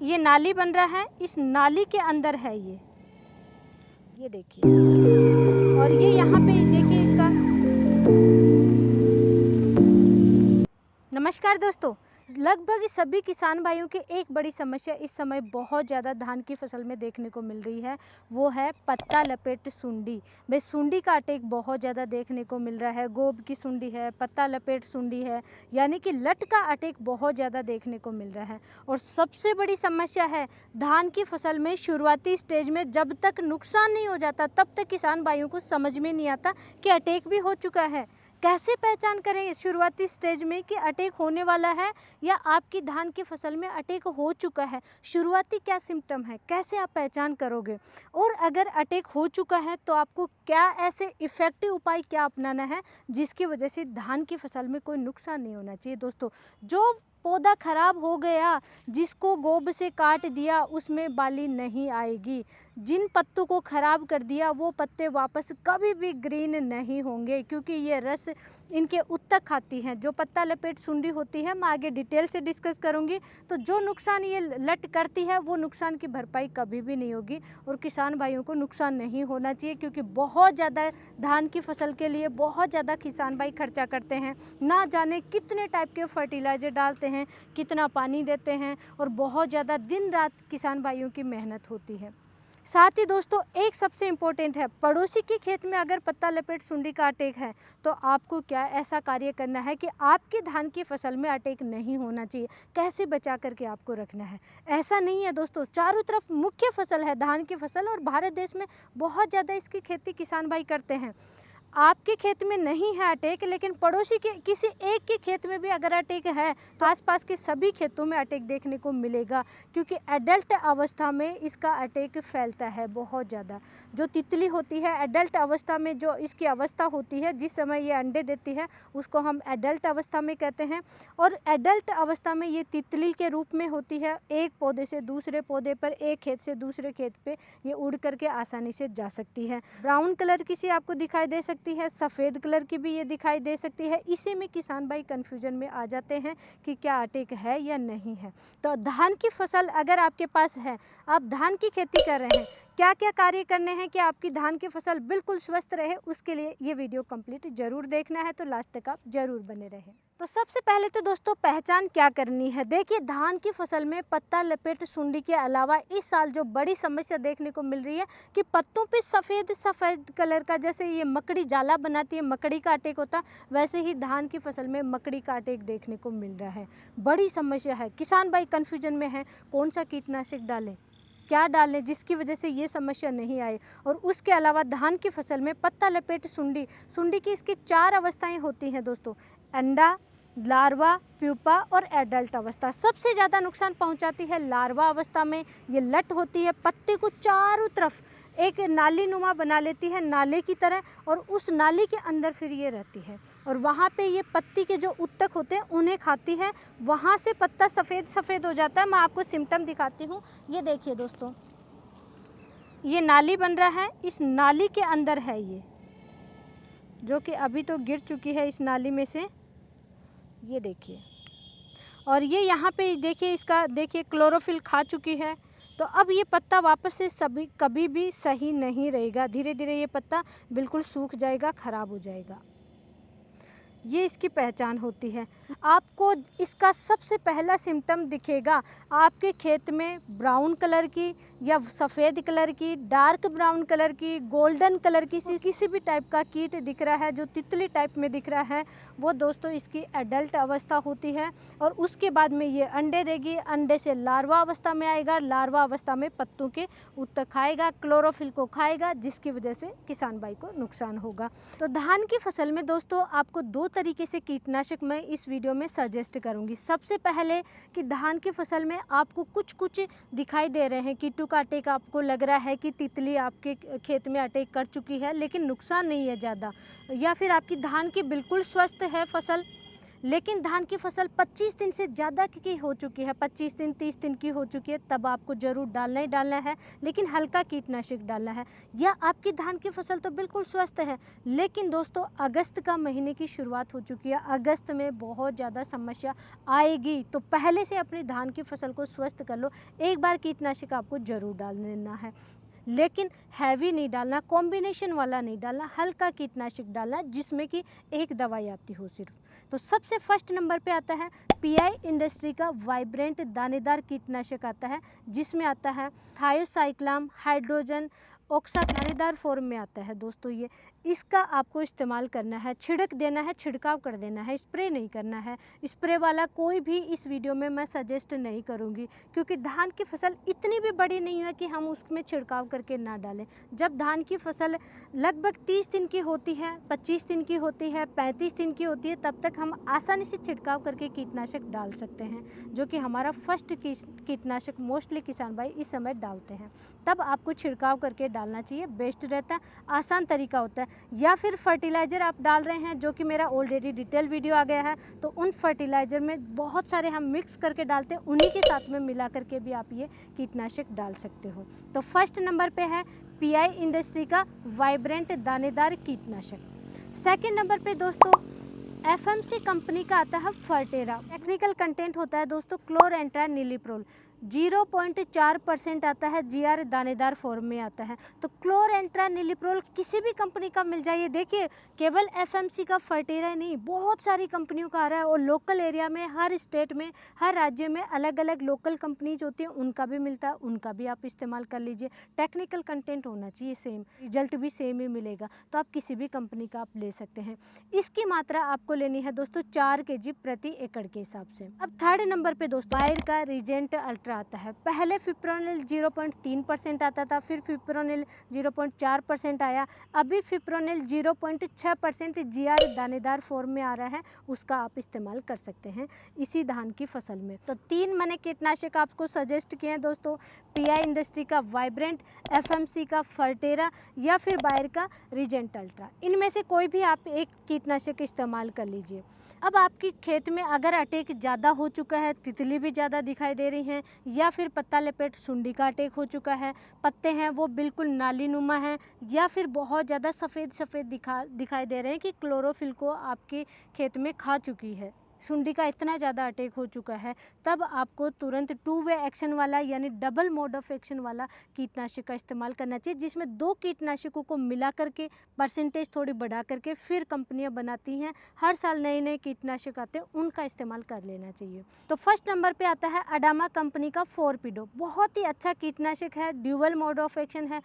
ये नाली बन रहा है, इस नाली के अंदर है ये देखिए। और ये यहाँ पे देखिए इसका। नमस्कार दोस्तों, लगभग सभी किसान भाइयों की एक बड़ी समस्या इस समय बहुत ज़्यादा धान की फसल में देखने को मिल रही है, वो है पत्ता लपेट सुंडी। भाई सुंडी का अटैक बहुत ज़्यादा देखने को मिल रहा है। गोब की सुंडी है, पत्ता लपेट सुंडी है, यानी कि लट का अटैक बहुत ज़्यादा देखने को मिल रहा है। और सबसे बड़ी समस्या है धान की फसल में शुरुआती स्टेज में जब तक नुकसान नहीं हो जाता तब तक किसान भाइयों को समझ में नहीं आता कि अटैक भी हो चुका है। कैसे पहचान करें शुरुआती स्टेज में कि अटैक होने वाला है या आपकी धान की फसल में अटैक हो चुका है? शुरुआती क्या सिम्टम है, कैसे आप पहचान करोगे? और अगर अटैक हो चुका है तो आपको क्या ऐसे इफ़ेक्टिव उपाय क्या अपनाना है जिसकी वजह से धान की फसल में कोई नुकसान नहीं होना चाहिए? दोस्तों, जो पौधा खराब हो गया, जिसको गोब से काट दिया, उसमें बाली नहीं आएगी। जिन पत्तों को खराब कर दिया वो पत्ते वापस कभी भी ग्रीन नहीं होंगे, क्योंकि ये रस इनके उत्तक खाती हैं। जो पत्ता लपेट सुंडी होती है, मैं आगे डिटेल से डिस्कस करूंगी। तो जो नुकसान ये लट करती है वो नुकसान की भरपाई कभी भी नहीं होगी और किसान भाइयों को नुकसान नहीं होना चाहिए, क्योंकि बहुत ज़्यादा धान की फसल के लिए बहुत ज़्यादा किसान भाई खर्चा करते हैं। ना जाने कितने टाइप के फर्टिलाइज़र डालते हैं, कितना पानी देते हैं और बहुत ज़्यादा दिन रात किसान भाइयों की मेहनत होती है। साथ ही दोस्तों, एक सबसे इम्पोर्टेंट है, पड़ोसी के खेत में अगर पत्ता लपेट सुंडी का अटैक है तो आपको क्या ऐसा कार्य करना है कि आपकी धान की फसल में अटैक नहीं होना चाहिए। कैसे बचा करके आपको रखना है? ऐसा नहीं है दोस्तों, चारों तरफ मुख्य फसल है धान की फसल और भारत देश में बहुत ज़्यादा इसकी खेती किसान भाई करते हैं। आपके खेत में नहीं है अटैक, लेकिन पड़ोसी के किसी एक के खेत में भी अगर अटैक है तो आसपास के सभी खेतों में अटैक देखने को मिलेगा, क्योंकि एडल्ट अवस्था में इसका अटैक फैलता है बहुत ज़्यादा। जो तितली होती है एडल्ट अवस्था में, जो इसकी अवस्था होती है जिस समय ये अंडे देती है, उसको हम एडल्ट अवस्था में कहते हैं। और एडल्ट अवस्था में ये तितली के रूप में होती है, एक पौधे से दूसरे पौधे पर, एक खेत से दूसरे खेत पे ये उड़ करके आसानी से जा सकती है। ब्राउन कलर की सी आपको दिखाई दे सकती है, सफ़ेद कलर की भी ये दिखाई दे सकती है। इसी में किसान भाई कन्फ्यूजन में आ जाते हैं कि क्या अटैक है या नहीं है। तो धान की फसल अगर आपके पास है, आप धान की खेती कर रहे हैं, क्या क्या कार्य करने हैं कि आपकी धान की फसल बिल्कुल स्वस्थ रहे, उसके लिए ये वीडियो कंप्लीट जरूर देखना है, तो लास्ट तक आप जरूर बने रहें। तो सबसे पहले तो दोस्तों पहचान क्या करनी है। देखिए, धान की फसल में पत्ता लपेट सुंडी के अलावा इस साल जो बड़ी समस्या देखने को मिल रही है कि पत्तों पे सफ़ेद सफ़ेद कलर का, जैसे ये मकड़ी जाला बनाती है, मकड़ी का अटैक होता, वैसे ही धान की फसल में मकड़ी का अटैक देखने को मिल रहा है। बड़ी समस्या है, किसान भाई कन्फ्यूजन में है कौन सा कीटनाशक डालें, क्या डालें जिसकी वजह से ये समस्या नहीं आए। और उसके अलावा धान की फसल में पत्ता लपेट सुंडी, सुंडी की इसकी 4 अवस्थाएं होती हैं दोस्तों, अंडा, लार्वा, प्यूपा और एडल्ट अवस्था। सबसे ज़्यादा नुकसान पहुंचाती है लार्वा अवस्था में। ये लट होती है, पत्ते को चारों तरफ एक नाली नुमा बना लेती है, नाले की तरह, और उस नाली के अंदर फिर ये रहती है और वहाँ पे ये पत्ती के जो उत्तक होते हैं उन्हें खाती है। वहाँ से पत्ता सफ़ेद सफ़ेद हो जाता है। मैं आपको सिम्टम दिखाती हूँ, ये देखिए दोस्तों, ये नाली बन रहा है, इस नाली के अंदर है ये, जो कि अभी तो गिर चुकी है इस नाली में से, ये देखिए। और ये यहाँ पे देखिए, इसका देखिए क्लोरोफिल खा चुकी है। तो अब ये पत्ता वापस से कभी भी सही नहीं रहेगा, धीरे धीरे ये पत्ता बिल्कुल सूख जाएगा, ख़राब हो जाएगा। ये इसकी पहचान होती है। आपको इसका सबसे पहला सिम्टम दिखेगा आपके खेत में ब्राउन कलर की या सफ़ेद कलर की, डार्क ब्राउन कलर की, गोल्डन कलर की किसी भी टाइप का कीट दिख रहा है, जो तितली टाइप में दिख रहा है, वो दोस्तों इसकी एडल्ट अवस्था होती है। और उसके बाद में ये अंडे देगी, अंडे से लार्वा अवस्था में आएगा, लार्वा अवस्था में पत्तों के उत्तक खाएगा, क्लोरोफिल को खाएगा, जिसकी वजह से किसान भाई को नुकसान होगा। तो धान की फसल में दोस्तों आपको 2 तरीके से कीटनाशक मैं इस वीडियो में सजेस्ट करूंगी। सबसे पहले कि धान की फसल में आपको कुछ दिखाई दे रहे हैं कीटों का अटैक, आपको लग रहा है कि तितली आपके खेत में अटैक कर चुकी है लेकिन नुकसान नहीं है ज़्यादा, या फिर आपकी धान की बिल्कुल स्वस्थ है फसल, लेकिन धान की फसल 25 दिन से ज़्यादा की हो चुकी है, 25 दिन 30 दिन की हो चुकी है, तब आपको ज़रूर डालना ही डालना है, लेकिन हल्का कीटनाशक डालना है। या आपकी धान की फसल तो बिल्कुल स्वस्थ है, लेकिन दोस्तों अगस्त का महीने की शुरुआत हो चुकी है, अगस्त में बहुत ज़्यादा समस्या आएगी, तो पहले से अपनी धान की फसल को स्वस्थ कर लो। एक बार कीटनाशक आपको ज़रूर डाल देना है, लेकिन हैवी नहीं डालना, कॉम्बिनेशन वाला नहीं डालना, हल्का कीटनाशक डालना जिसमें कि एक दवाई आती हो सिर्फ। तो सबसे फर्स्ट नंबर पे आता है पीआई इंडस्ट्री का वाइब्रेंट दानेदार कीटनाशक आता है, जिसमें आता है थायोसाइक्लाम हाइड्रोजन ऑक्सा, दानेदार फॉर्म में आता है दोस्तों। ये इसका आपको इस्तेमाल करना है, छिड़क देना है, छिड़काव कर देना है, स्प्रे नहीं करना है। स्प्रे वाला कोई भी इस वीडियो में मैं सजेस्ट नहीं करूंगी, क्योंकि धान की फसल इतनी भी बड़ी नहीं है कि हम उसमें छिड़काव करके ना डालें। जब धान की फसल लगभग 30 दिन की होती है, 25 दिन की होती है, 35 दिन की होती है, तब तक हम आसानी से छिड़काव करके कीटनाशक डाल सकते हैं, जो कि हमारा फर्स्ट कीटनाशक मोस्टली किसान भाई इस समय डालते हैं। तब आपको छिड़काव करके डालना चाहिए, बेस्ट रहता है, आसान तरीका होता है। या फिर फर्टिलाइज़र आप डाल रहे हैं, जो कि मेरा ऑलरेडी डिटेल वीडियो आ गया है, तो उन फर्टिलाइज़र में बहुत सारे हम मिक्स करके डालते हैं, उन्हीं के साथ में मिला करके भी आप ये कीटनाशक डाल सकते हो। तो फर्स्ट नंबर पे है पीआई इंडस्ट्री का वाइब्रेंट दानेदार कीटनाशक। सेकंड नंबर पे दोस्तों एफएमसी कंपनी का आता है फर्टेरा। टेक्निकल कंटेंट होता है दोस्तों क्लोरेंट्रा नीलीप्रोल, 0.4% आता है, जीआर दानेदार फॉर्म में आता है। तो क्लोरेंट्रा नीलीप्रोल किसी भी कंपनी का मिल जाइए, देखिए केवल एफएमसी का फर्टेरा नहीं, बहुत सारी कंपनियों का आ रहा है, और लोकल एरिया में हर स्टेट में हर राज्य में अलग अलग लोकल कंपनीज होती हैं, उनका भी मिलता है, उनका भी आप इस्तेमाल कर लीजिए। टेक्निकल कंटेंट होना चाहिए सेम, रिजल्ट भी सेम ही मिलेगा, तो आप किसी भी कंपनी का आप ले सकते हैं। इसकी मात्रा आपको लेनी है दोस्तों 4 kg प्रति एकड़ के हिसाब से। अब थर्ड नंबर पे दोस्तों बायर का रीजेंट अल्ट्रा आता है। पहले फिप्रोनिल 0.3% आता था, फिर फिप्रोनिल 0.4% आया, अभी फिप्रोनिल 0.6% जीआर दानेदार फॉर्म में आ रहा है, उसका आप इस्तेमाल कर सकते हैं इसी धान की फसल में। तो 3 मैंने कीटनाशक आपको सजेस्ट किए हैं दोस्तों, पीआई इंडस्ट्री का वाइब्रेंट, एफएमसी का फर्टेरा, या फिर बायर का रीजेंट अल्ट्रा। इनमें से कोई भी आप एक कीटनाशक इस्तेमाल कर लीजिए। अब आपकी खेत में अगर अटैक ज़्यादा हो चुका है, तितली भी ज़्यादा दिखाई दे रही हैं, या फिर पत्ता लपेट सुंडी का अटैक हो चुका है, पत्ते हैं वो बिल्कुल नाली नुमा हैं, या फिर बहुत ज़्यादा सफ़ेद सफ़ेद दिखाई दे रहे हैं कि क्लोरोफिल को आपके खेत में खा चुकी है, सुंडी का इतना ज़्यादा अटैक हो चुका है, तब आपको तुरंत 2 वे एक्शन वाला यानी डबल मोड ऑफ एक्शन वाला कीटनाशक का इस्तेमाल करना चाहिए, जिसमें 2 कीटनाशकों को मिला करके परसेंटेज थोड़ी बढ़ा करके फिर कंपनियां बनाती हैं, हर साल नए नए कीटनाशक आते हैं, उनका इस्तेमाल कर लेना चाहिए। तो फर्स्ट नंबर पे आता है अडामा कंपनी का फोरपिडो, बहुत ही अच्छा कीटनाशक है, ड्यूअल मोड ऑफ एक्शन है,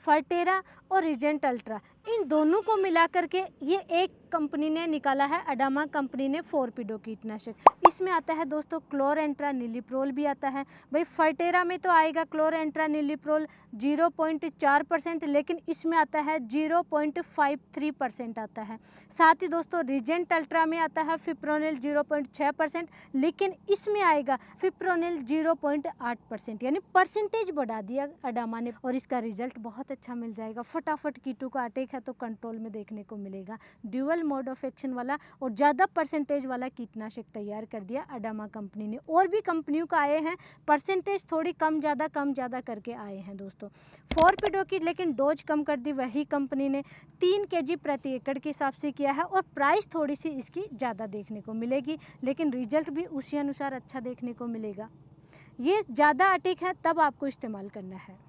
फर्टेरा और रीजेंट अल्ट्रा, इन दोनों को मिला करके ये एक कंपनी ने निकाला है, अडामा कंपनी ने फोरपिडो कीटनाशक। इसमें आता है दोस्तों क्लोरेंट्रा नीलीप्रोल भी आता है। भाई फर्टेरा में तो आएगा क्लोरेंट्रा नीलीप्रोल 0.4%, लेकिन इसमें आता है 0.53% आता है। साथ ही दोस्तों रीजेंट अल्ट्रा में आता है फिप्रोनिल 0.6%, लेकिन इसमें आएगा फिप्रोनिल 0.8%, यानी परसेंटेज बढ़ा दिया अडामा ने, और इसका रिजल्ट बहुत अच्छा मिल जाएगा। फटाफट कीटों का अटैक है तो कंट्रोल में देखने को मिलेगा। ड्यूअल मोड ऑफ एक्शन वाला और ज़्यादा परसेंटेज वाला कीटनाशक तैयार कर दिया अडामा कंपनी ने। और भी कंपनियों का आए हैं, परसेंटेज थोड़ी कम ज़्यादा करके आए हैं दोस्तों। फोरपिडो की लेकिन डोज कम कर दी वही कंपनी ने, 3 kg प्रति एकड़ के हिसाब से किया है, और प्राइस थोड़ी सी इसकी ज़्यादा देखने को मिलेगी, लेकिन रिजल्ट भी उसी अनुसार अच्छा देखने को मिलेगा। ये ज़्यादा अटैक है तब आपको इस्तेमाल करना है।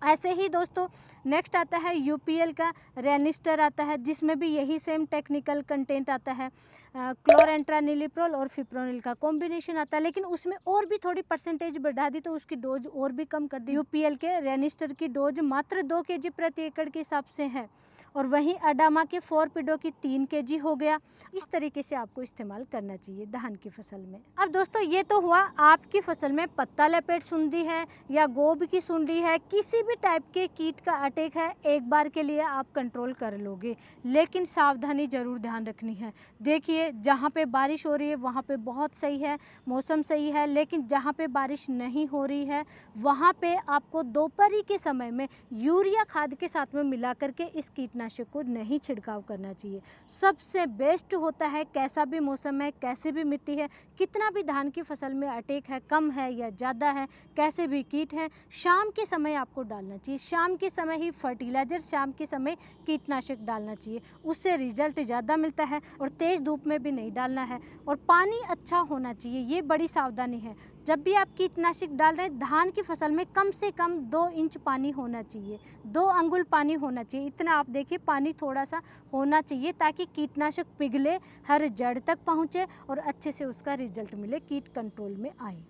ऐसे ही दोस्तों नेक्स्ट आता है यूपीएल का रेनिस्टर आता है, जिसमें भी यही सेम टेक्निकल कंटेंट आता है, क्लोरेंट्रा नीलीप्रोल और फिप्रोनिल का कॉम्बिनेशन आता है, लेकिन उसमें और भी थोड़ी परसेंटेज बढ़ा दी तो उसकी डोज और भी कम कर दी। यूपीएल के रेनिस्टर की डोज मात्र 2 kg प्रति एकड़ के हिसाब से है, और वहीं अडामा के फोरपिडो की 3 kg हो गया। इस तरीके से आपको इस्तेमाल करना चाहिए धान की फसल में। अब दोस्तों ये तो हुआ आपकी फसल में पत्ता लपेट सुंडी है या गोब की सुंडी है, किसी भी टाइप के कीट का अटैक है, एक बार के लिए आप कंट्रोल कर लोगे, लेकिन सावधानी जरूर ध्यान रखनी है। देखिए जहाँ पे बारिश हो रही है वहाँ पे बहुत सही है, मौसम सही है, लेकिन जहाँ पे बारिश नहीं हो रही है वहाँ पे आपको दोपहरी के समय में यूरिया खाद के साथ में मिला करके इस कीटनाशक कीटनाशक को नहीं छिड़काव करना चाहिए। सबसे बेस्ट होता है, कैसा भी मौसम है, कैसी भी मिट्टी है, कितना भी धान की फसल में अटैक है, कम है या ज़्यादा है, कैसे भी कीट हैं, शाम के समय आपको डालना चाहिए। शाम के समय ही फर्टिलाइज़र, शाम के समय कीटनाशक डालना चाहिए, उससे रिजल्ट ज़्यादा मिलता है। और तेज़ धूप में भी नहीं डालना है, और पानी अच्छा होना चाहिए, ये बड़ी सावधानी है। जब भी आप कीटनाशक डाल रहे हैं, धान की फसल में कम से कम 2 इंच पानी होना चाहिए, 2 अंगुल पानी होना चाहिए। इतना आप देखिए, पानी थोड़ा सा होना चाहिए ताकि कीटनाशक पिघले, हर जड़ तक पहुँचे और अच्छे से उसका रिजल्ट मिले, कीट कंट्रोल में आए।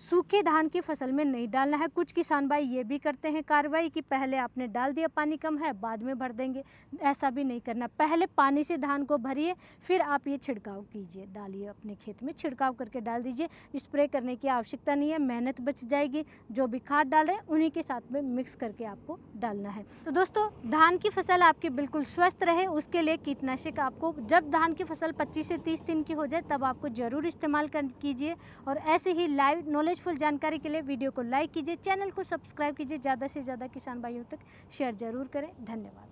सूखे धान की फसल में नहीं डालना है। कुछ किसान भाई ये भी करते हैं कार्रवाई कि पहले आपने डाल दिया, पानी कम है, बाद में भर देंगे। ऐसा भी नहीं करना, पहले पानी से धान को भरिए, फिर आप ये छिड़काव कीजिए, डालिए अपने खेत में, छिड़काव करके डाल दीजिए। स्प्रे करने की आवश्यकता नहीं है, मेहनत बच जाएगी। जो भी खाद डाल रहे हैं उन्हीं के साथ में मिक्स करके आपको डालना है। तो दोस्तों, धान की फसल आपकी बिल्कुल स्वस्थ रहे, उसके लिए कीटनाशक आपको जब धान की फसल 25 से 30 दिन की हो जाए तब आपको ज़रूर इस्तेमाल कीजिए। और ऐसे ही लाइव नॉलेजफुल जानकारी के लिए वीडियो को लाइक कीजिए, चैनल को सब्सक्राइब कीजिए, ज़्यादा से ज़्यादा किसान भाइयों तक शेयर ज़रूर करें। धन्यवाद।